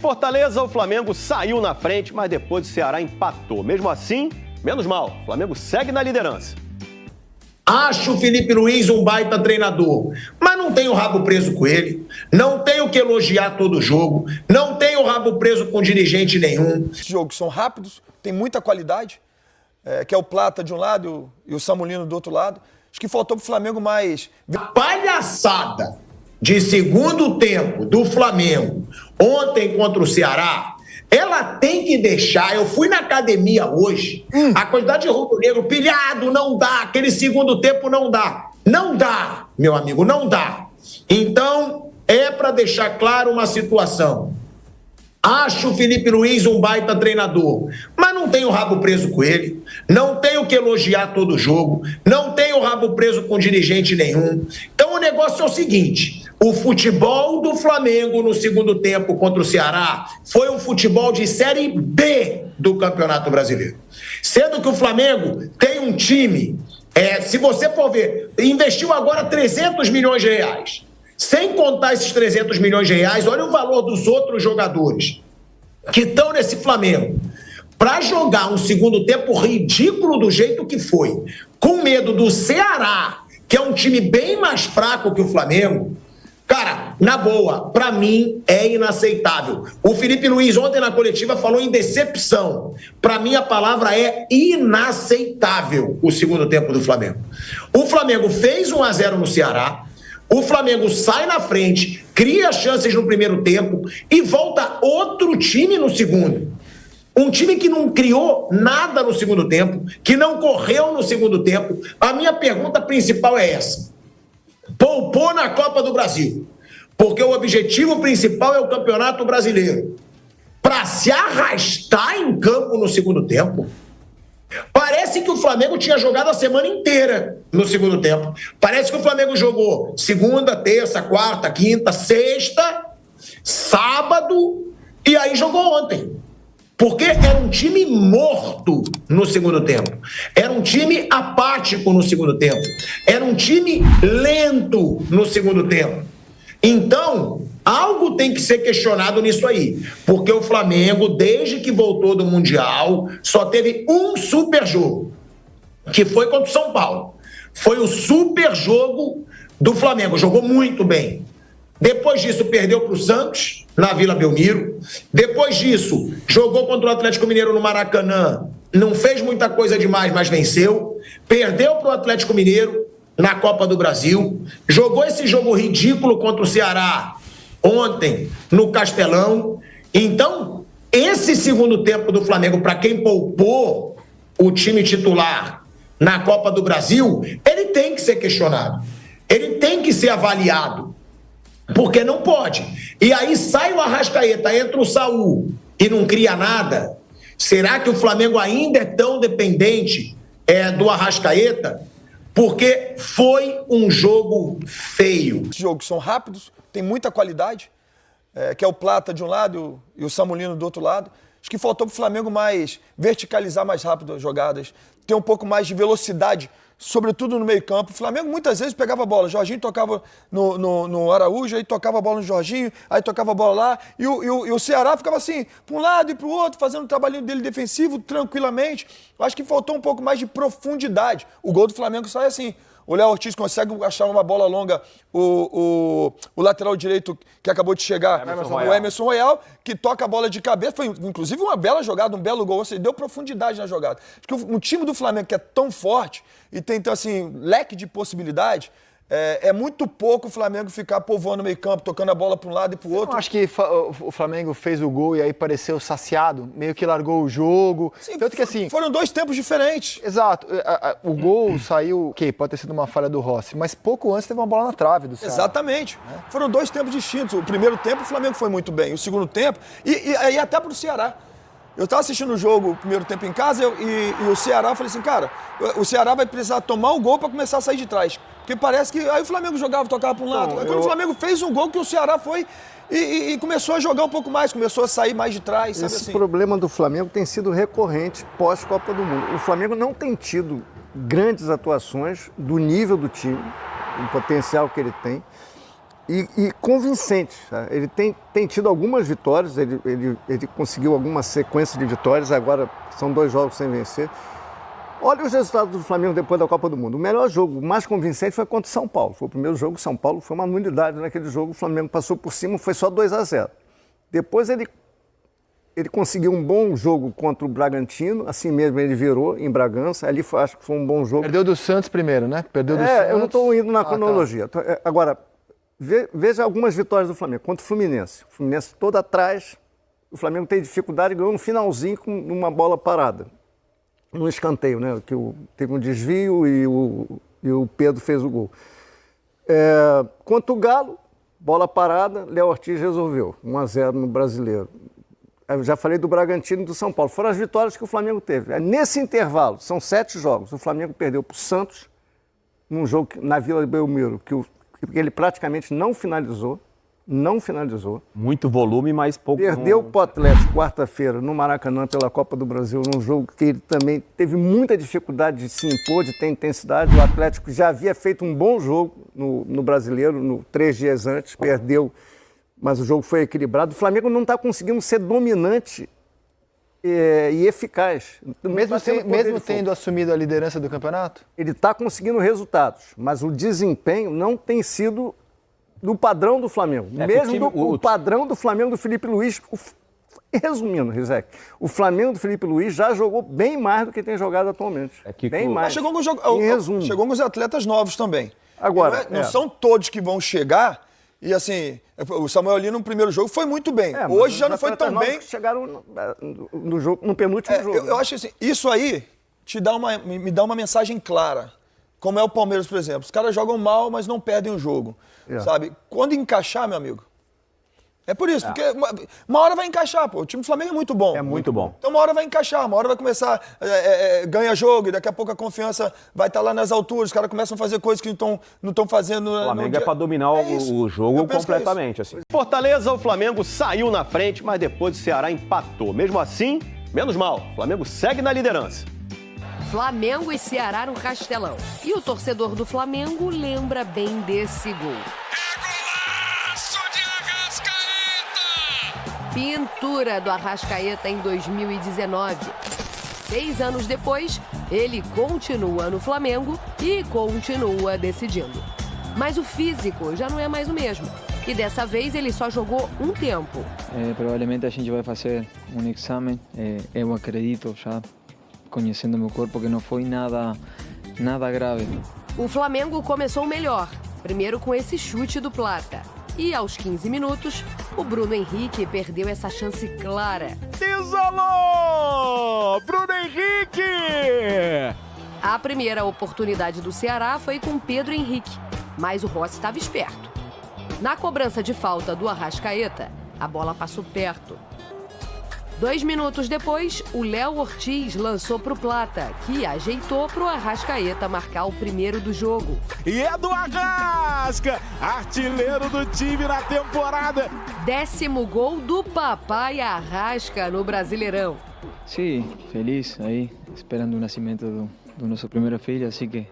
Fortaleza, o Flamengo saiu na frente, mas depois o Ceará empatou. Mesmo assim, menos mal, o Flamengo segue na liderança. Acho o Felipe Luiz um baita treinador, mas não tenho o rabo preso com ele, não tenho que elogiar todo jogo, não tenho o rabo preso com dirigente nenhum. Esses jogos são rápidos, tem muita qualidade, que é o Plata de um lado e o Samulino do outro lado. Acho que faltou pro Flamengo mais... A palhaçada de segundo tempo do Flamengo ontem contra o Ceará, ela tem que deixar. Eu fui na academia hoje, a quantidade de rubro-negro pilhado, não dá, aquele segundo tempo não dá. Não dá, meu amigo, não dá. Então, é para deixar claro uma situação. Acho o Felipe Luiz um baita treinador, mas não tenho o rabo preso com ele, não tenho que elogiar todo jogo, não tenho o rabo preso com dirigente nenhum. Então o negócio é o seguinte, o futebol do Flamengo no segundo tempo contra o Ceará foi um futebol de Série B do Campeonato Brasileiro. Sendo que o Flamengo tem um time, se você for ver, investiu agora 300 milhões de reais. Sem contar esses 300 milhões de reais, olha o valor dos outros jogadores que estão nesse Flamengo. Para jogar um segundo tempo ridículo do jeito que foi, com medo do Ceará, que é um time bem mais fraco que o Flamengo, cara, na boa, para mim é inaceitável. O Felipe Luiz ontem na coletiva falou em decepção. Para mim a palavra é inaceitável o segundo tempo do Flamengo. O Flamengo fez 1-0 no Ceará. O Flamengo sai na frente, cria chances no primeiro tempo e volta outro time no segundo. Um time que não criou nada no segundo tempo, que não correu no segundo tempo. A minha pergunta principal é essa. Poupou na Copa do Brasil, porque o objetivo principal é o Campeonato Brasileiro. Para se arrastar em campo no segundo tempo... Parece que o Flamengo tinha jogado a semana inteira no segundo tempo. Parece que o Flamengo jogou segunda, terça, quarta, quinta, sexta, sábado e aí jogou ontem. Porque era um time morto no segundo tempo. Era um time apático no segundo tempo. Era um time lento no segundo tempo. Então, algo tem que ser questionado nisso aí, porque o Flamengo, desde que voltou do Mundial, só teve um super jogo, que foi contra o São Paulo. Foi o super jogo do Flamengo, jogou muito bem. Depois disso, perdeu para o Santos, na Vila Belmiro. Depois disso, jogou contra o Atlético Mineiro no Maracanã, não fez muita coisa demais, mas venceu. Perdeu para o Atlético Mineiro na Copa do Brasil, jogou esse jogo ridículo contra o Ceará ontem no Castelão. Então, esse segundo tempo do Flamengo, para quem poupou o time titular na Copa do Brasil, ele tem que ser questionado, ele tem que ser avaliado, porque não pode. E aí sai o Arrascaeta, entra o Saúl e não cria nada. Será que o Flamengo ainda é tão dependente do Arrascaeta? Porque foi um jogo feio. Esses jogos são rápidos, tem muita qualidade, que é o Plata de um lado e o Samulino do outro lado. Acho que faltou pro Flamengo mais verticalizar mais rápido as jogadas, ter um pouco mais de velocidade, sobretudo no meio campo. O Flamengo muitas vezes pegava a bola, o Jorginho tocava no Araújo, aí tocava a bola no Jorginho, aí tocava a bola lá, e o Ceará ficava assim, para um lado e para o outro, fazendo o trabalhinho dele defensivo tranquilamente. Eu acho que faltou um pouco mais de profundidade. O gol do Flamengo sai assim. O Léo Ortiz consegue achar uma bola longa, o lateral direito que acabou de chegar, o Emerson Royal, que toca a bola de cabeça. Foi inclusive uma bela jogada, um belo gol. Ou seja, deu profundidade na jogada. Acho que o time do Flamengo, que é tão forte e tem então, assim, leque de possibilidade, é muito pouco o Flamengo ficar povoando o meio campo, tocando a bola para um lado e para o outro. Eu acho que o Flamengo fez o gol e aí pareceu saciado, meio que largou o jogo. Sim, tanto que assim... Foram dois tempos diferentes. Exato. O gol saiu, pode ter sido uma falha do Rossi, mas pouco antes teve uma bola na trave do Ceará. Exatamente. Foram dois tempos distintos. O primeiro tempo o Flamengo foi muito bem, o segundo tempo, e aí até para o Ceará. Eu estava assistindo o jogo, o primeiro tempo em casa, e o Ceará, eu falei assim, cara, o Ceará vai precisar tomar o gol para começar a sair de trás. Porque parece que aí o Flamengo jogava, tocava para um lado. Aí quando o Flamengo fez um gol, que o Ceará foi e começou a jogar um pouco mais, começou a sair mais de trás, sabe assim? Esse problema do Flamengo tem sido recorrente pós-Copa do Mundo. O Flamengo não tem tido grandes atuações do nível do time, do potencial que ele tem. e convincente. Tá? Ele tem tido algumas vitórias, ele conseguiu alguma sequência de vitórias, agora são 2 jogos sem vencer. Olha os resultados do Flamengo depois da Copa do Mundo. O melhor jogo, o mais convincente, foi contra o São Paulo. Foi o primeiro jogo, São Paulo foi uma nulidade naquele jogo, o Flamengo passou por cima, foi só 2-0. Depois ele conseguiu um bom jogo contra o Bragantino, assim mesmo ele virou em Bragança, ali acho que foi um bom jogo. Perdeu do Santos primeiro, né? Perdeu do Santos. Eu não estou indo na cronologia. Tá. Agora, veja algumas vitórias do Flamengo. Contra o Fluminense. O Fluminense todo atrás, o Flamengo tem dificuldade e ganhou no finalzinho com uma bola parada. No escanteio, né? Que teve um desvio e o Pedro fez o gol. Contra o Galo, bola parada, Léo Ortiz resolveu. 1-0 no Brasileiro. Eu já falei do Bragantino e do São Paulo. Foram as vitórias que o Flamengo teve. Nesse intervalo, são 7 jogos. O Flamengo perdeu para o Santos, num jogo na Vila Belmiro, que ele praticamente não finalizou. Muito volume, mas pouco... Perdeu para o Atlético quarta-feira no Maracanã pela Copa do Brasil, num jogo que ele também teve muita dificuldade de se impor, de ter intensidade. O Atlético já havia feito um bom jogo no Brasileiro, 3 dias antes, perdeu, mas o jogo foi equilibrado. O Flamengo não está conseguindo ser dominante e eficaz. Mesmo tendo assumido a liderança do campeonato? Ele está conseguindo resultados, mas o desempenho não tem sido do padrão do Flamengo. Mesmo o padrão do Flamengo do Felipe Luiz. Resumindo, Rizek, o Flamengo do Felipe Luiz já jogou bem mais do que tem jogado atualmente. Bem mais. Chegou alguns atletas novos também. Agora, não são todos que vão chegar. E assim, o Samuel ali no primeiro jogo foi muito bem. Hoje já não foi tão bem. Chegaram no penúltimo jogo. Eu acho assim, isso aí me dá uma mensagem clara. Como é o Palmeiras, por exemplo. Os caras jogam mal, mas não perdem o jogo. Sabe? Quando encaixar, meu amigo. É por isso, porque uma hora vai encaixar, pô. O time do Flamengo é muito bom. É muito bom. Então uma hora vai encaixar, uma hora vai começar, ganha jogo, e daqui a pouco a confiança vai estar lá nas alturas, os caras começam a fazer coisas que não estão fazendo. O Flamengo é para dominar o jogo completamente. Assim. Fortaleza, o Flamengo saiu na frente, mas depois o Ceará empatou. Mesmo assim, menos mal, o Flamengo segue na liderança. Flamengo e Ceará no Castelão. E o torcedor do Flamengo lembra bem desse gol. Pintura do Arrascaeta em 2019. 6 anos depois, ele continua no Flamengo e continua decidindo. Mas o físico já não é mais o mesmo. E dessa vez ele só jogou um tempo. Provavelmente a gente vai fazer um exame. Eu acredito, já conhecendo meu corpo, que não foi nada grave. O Flamengo começou melhor. Primeiro com esse chute do Plata. E aos 15 minutos, o Bruno Henrique perdeu essa chance clara. Isolou! Bruno Henrique! A primeira oportunidade do Ceará foi com Pedro Henrique, mas o Rossi estava esperto. Na cobrança de falta do Arrascaeta, a bola passou perto. 2 minutos depois, o Léo Ortiz lançou para o Plata, que ajeitou para o Arrascaeta marcar o primeiro do jogo. E é do Arrasca, artilheiro do time na temporada. 10º gol do papai Arrasca no Brasileirão. Sim, feliz aí, esperando o nascimento do nosso primeiro filho, assim que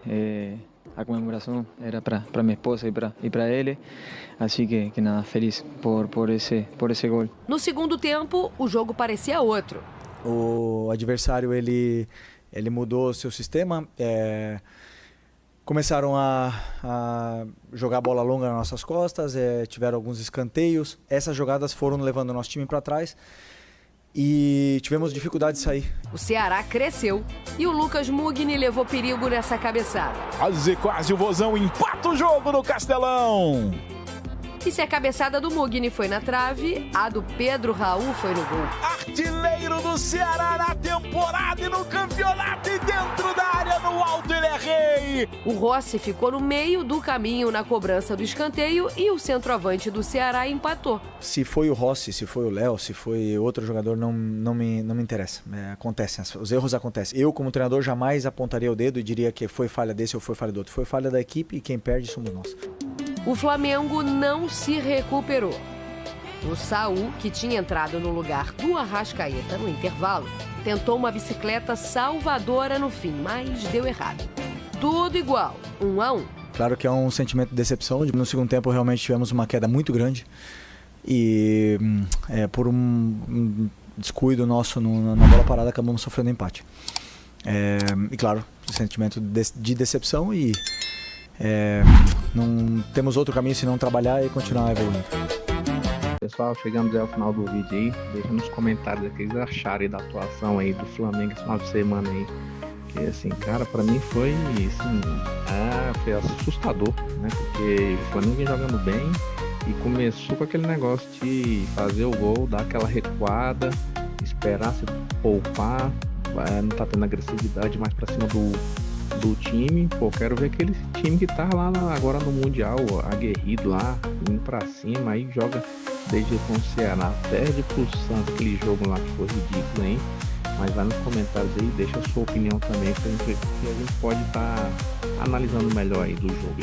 a comemoração era para minha esposa e para ele, assim que nada, feliz por esse gol. No segundo tempo, o jogo parecia outro. O adversário ele mudou seu sistema, começaram a jogar bola longa nas nossas costas, tiveram alguns escanteios, essas jogadas foram levando o nosso time para trás. E tivemos dificuldade de sair. O Ceará cresceu e o Lucas Mugni levou perigo nessa cabeçada. Quase o Vozão empata o jogo no Castelão. E se a cabeçada do Mugni foi na trave, a do Pedro Raul foi no gol. Artilheiro do Ceará na temporada e no campeonato, e dentro da área, no alto, ele é rei. O Rossi ficou no meio do caminho na cobrança do escanteio e o centroavante do Ceará empatou. Se foi o Rossi, se foi o Léo, se foi outro jogador, não me interessa. Acontecem, os erros acontecem. Eu, como treinador, jamais apontaria o dedo e diria que foi falha desse ou foi falha do outro. Foi falha da equipe e quem perde somos nós. O Flamengo não se recuperou. O Saul, que tinha entrado no lugar do Arrascaeta no intervalo, tentou uma bicicleta salvadora no fim, mas deu errado. Tudo igual, 1-1. Claro que é um sentimento de decepção. No segundo tempo realmente tivemos uma queda muito grande e por um descuido nosso na bola parada acabamos sofrendo empate. E claro, sentimento de decepção e não temos outro caminho senão trabalhar e continuar evoluindo. Pessoal, chegamos ao final do vídeo aí. Deixa nos comentários o que vocês acharam aí da atuação aí do Flamengo esse final de semana aí. Que assim, cara, pra mim foi foi assustador, né? Porque o Flamengo vem jogando bem e começou com aquele negócio de fazer o gol, dar aquela recuada, esperar se poupar, não tá tendo agressividade mais pra cima do time. Pô, quero ver aquele time que tá lá agora no Mundial, aguerrido lá, indo pra cima, aí joga desde com o Ceará, perde pro Santos aquele jogo lá que foi ridículo, hein? Mas vai nos comentários aí, deixa a sua opinião também, que a gente pode estar analisando melhor aí do jogo.